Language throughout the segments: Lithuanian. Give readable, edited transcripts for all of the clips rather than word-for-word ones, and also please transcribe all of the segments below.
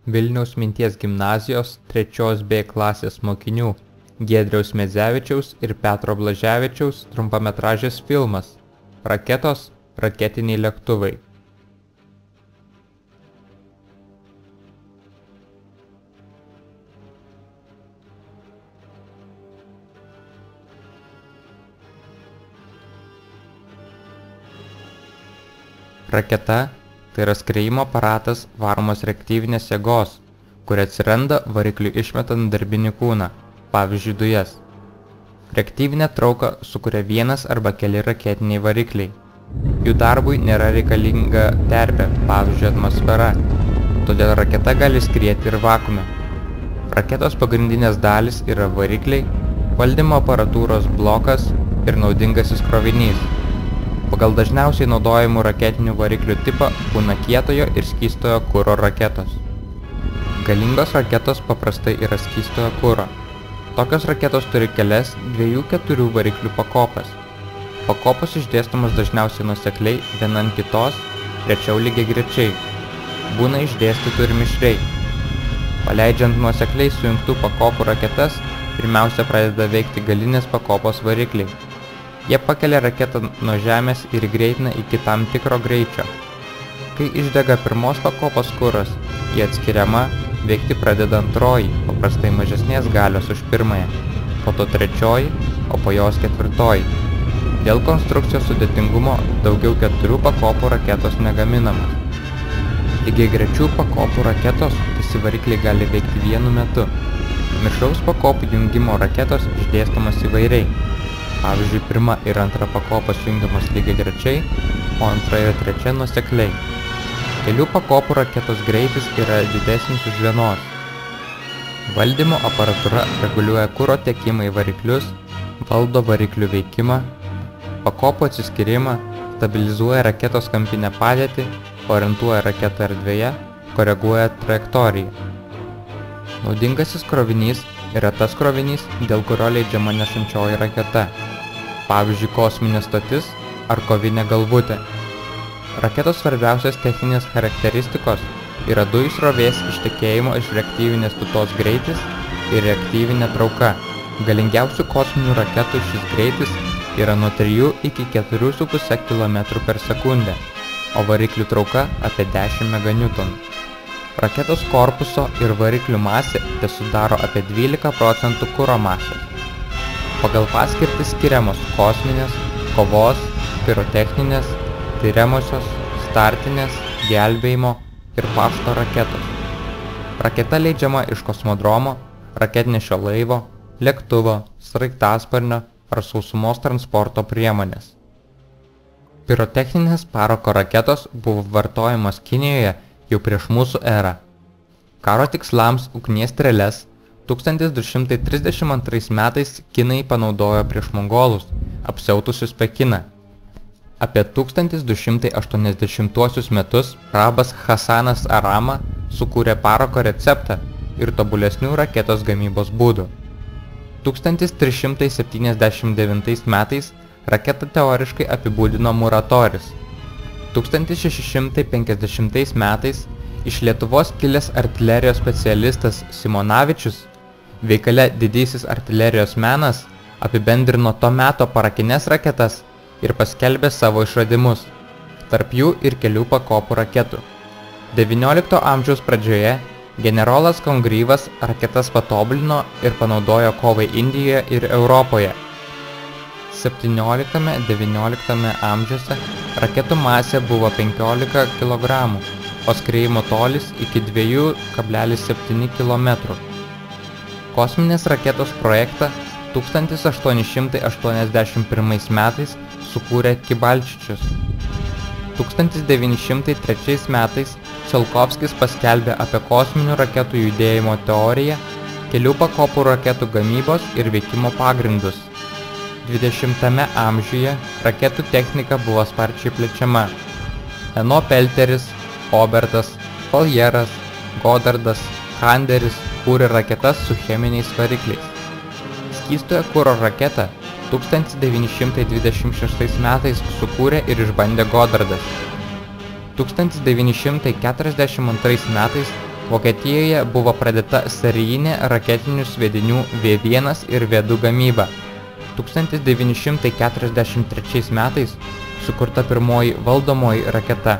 Vilniaus Minties gimnazijos 3 B klasės mokinių Giedriaus Medzevičiaus ir Petro Blaževičiaus trumpametražis filmas Raketos, raketiniai lėktuvai. Raketa – tai yra skriejimo aparatas varomas reaktyvinės jėgos, kuri atsiranda varikliui išmetant darbinį kūną, pavyzdžiui dujas. Reaktyvinę trauką sukuria vienas arba keli raketiniai varikliai. Jų darbui nėra reikalinga terpė, pavyzdžiui atmosfera, todėl raketa gali skrieti ir vakuume. Raketos pagrindinės dalys yra varikliai, valdymo aparatūros blokas ir naudingasis krovinys. Pagal dažniausiai naudojamų raketinių variklių tipą būna kietojo ir skystojo kuro raketos. Galingos raketos paprastai yra skystojo kuro. Tokios raketos turi kelias 2-4 variklių pakopas. Pakopos išdėstomos dažniausiai nuosekliai viena ant kitos, rečiau lygiagrečiai. Būna išdėstytų ir mišriai. Paleidžiant nuosekliai sujungtų pakopų raketas, pirmiausia pradeda veikti galinės pakopos varikliai. Jie pakelia raketą nuo žemės ir greitina iki tam tikro greičio. Kai išdega pirmos pakopos kuras, jie atskiriama, veikti pradeda antroji, paprastai mažesnės galios už pirmąją, po to trečioji, o po jos ketvirtoji. Dėl konstrukcijos sudėtingumo daugiau 4 pakopų raketos negaminamos. Lygiagrečių pakopų raketos visi varikliai gali veikti vienu metu. Mišraus pakopų jungimo raketos išdėstomas įvairiai. Pavyzdžiui, pirma ir antra pakopos jungiamos lygiagrečiai, o antra ir trečia nuosekliai. Kelių pakopų raketos greitis yra didesnis už vienos. Valdymo aparatūra reguliuoja kuro tiekimą į variklius, valdo variklių veikimą, pakopų atsiskyrimą, stabilizuoja raketos kampinę padėtį, orientuoja raketą erdvėje, koreguoja trajektoriją. Naudingasis krovinys yra tas krovinys, dėl kurio leidžiama nešančioji raketa, pavyzdžiui, kosminė stotis ar kovinė galvutė. Raketos svarbiausios techninės charakteristikos yra dujų srovės ištekėjimo iš reaktyvinės tūtos greitis ir reaktyvinė trauka. Galingiausių kosminių raketų šis greitis yra nuo 3 iki 4,5 km per sekundę, o variklių trauka apie 10 MN. Raketos korpuso ir variklių masė tesudaro apie 12% kuro masės. Pagal paskirtį skiriamos kosminės, kovos, pirotechninės, tyriamosios, startinės, gelbėjimo ir pašto raketos. Raketa leidžiama iš kosmodromo, raketnešio laivo, lėktuvo, sraigtasparnio ar sausumos transporto priemonės. Pirotechninės parako raketos buvo vartojamos Kinijoje jau prieš mūsų erą. Karo tikslams ugnies strėles 1232 metais kinai panaudojo prieš mongolus, apsiautusius Pekiną. Apie 1280 metus prabas Hasanas Arama sukūrė parako receptą ir tobulesnių raketos gamybos būdų. 1379 metais raketą teoriškai apibūdino Muratoris. 1650 metais iš Lietuvos kilęs artilerijos specialistas Simonavičius veikale Didysis artilerijos menas apibendrino to meto parakines raketas ir paskelbė savo išradimus, tarp jų ir kelių pakopų raketų. XIX amžiaus pradžioje generolas Kongryvas raketas patobulino ir panaudojo kovai Indijoje ir Europoje. 17–XIX amžiuose raketų masė buvo 15 kg, o skriejimo tolis iki 2,7 km. Kosminės raketos projektą 1881 metais sukūrė Kibalčičius. 1903 metais Čiolkovskis paskelbė apie kosminių raketų judėjimo teoriją, kelių pakopų raketų gamybos ir veikimo pagrindus. 20 amžiuje raketų technika buvo sparčiai plečiama. Eno Pelteris, Obertas, Foljeras, Godardas, Kanderis kūrė raketas su cheminiais varikliais. Skystojo kuro raketą 1926 metais sukūrė ir išbandė Godardas. 1942 metais Vokietijoje buvo pradėta serijinė raketinių sviedinių V1 ir V2 gamyba. 1943 metais sukurta pirmoji valdomoji raketa.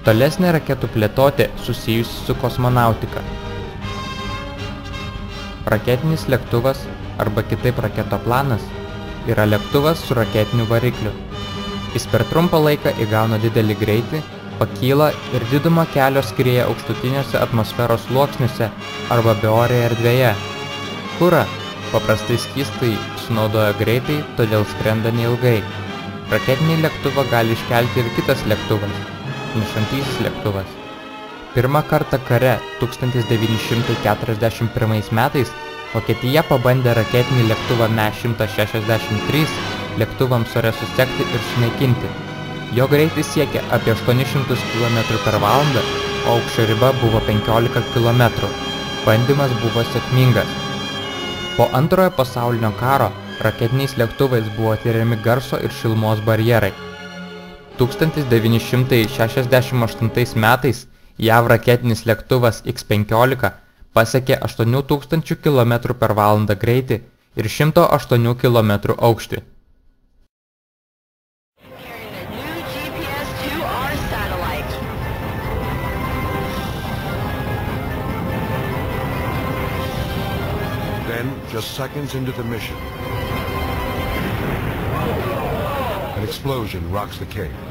Tolesnė raketų plėtotė susijusi su kosmonautika. Raketinis lėktuvas arba kitaip raketoplanas yra lėktuvas su raketiniu varikliu. Jis per trumpą laiką įgauna didelį greitį, pakyla ir didumą kelio skrieja aukštutiniuose atmosferos sluoksniuose arba beorėje erdvėje. Kurą, paprastai skystai, sunaudoja greitai, todėl skrenda neilgai. Raketinį lėktuvą gali iškelti ir kitas lėktuvas, nešantysis lėktuvas. Pirmą kartą kare 1941 metais Vokietija pabandė raketinį lėktuvą Me-163 lėktuvams ore susekti ir sunaikinti. Jo greitis siekia apie 800 km/h, o aukščio riba buvo 15 km. Bandymas buvo sėkmingas. Po Antrojo pasaulinio karo raketiniais lėktuvais buvo tiriami garso ir šilumos barjerai. 1968 metais JAV raketinis lėktuvas X-15 pasiekė 8000 km/h greitį ir 108 km aukštį. Then, just seconds into the mission, an explosion rocks the cave.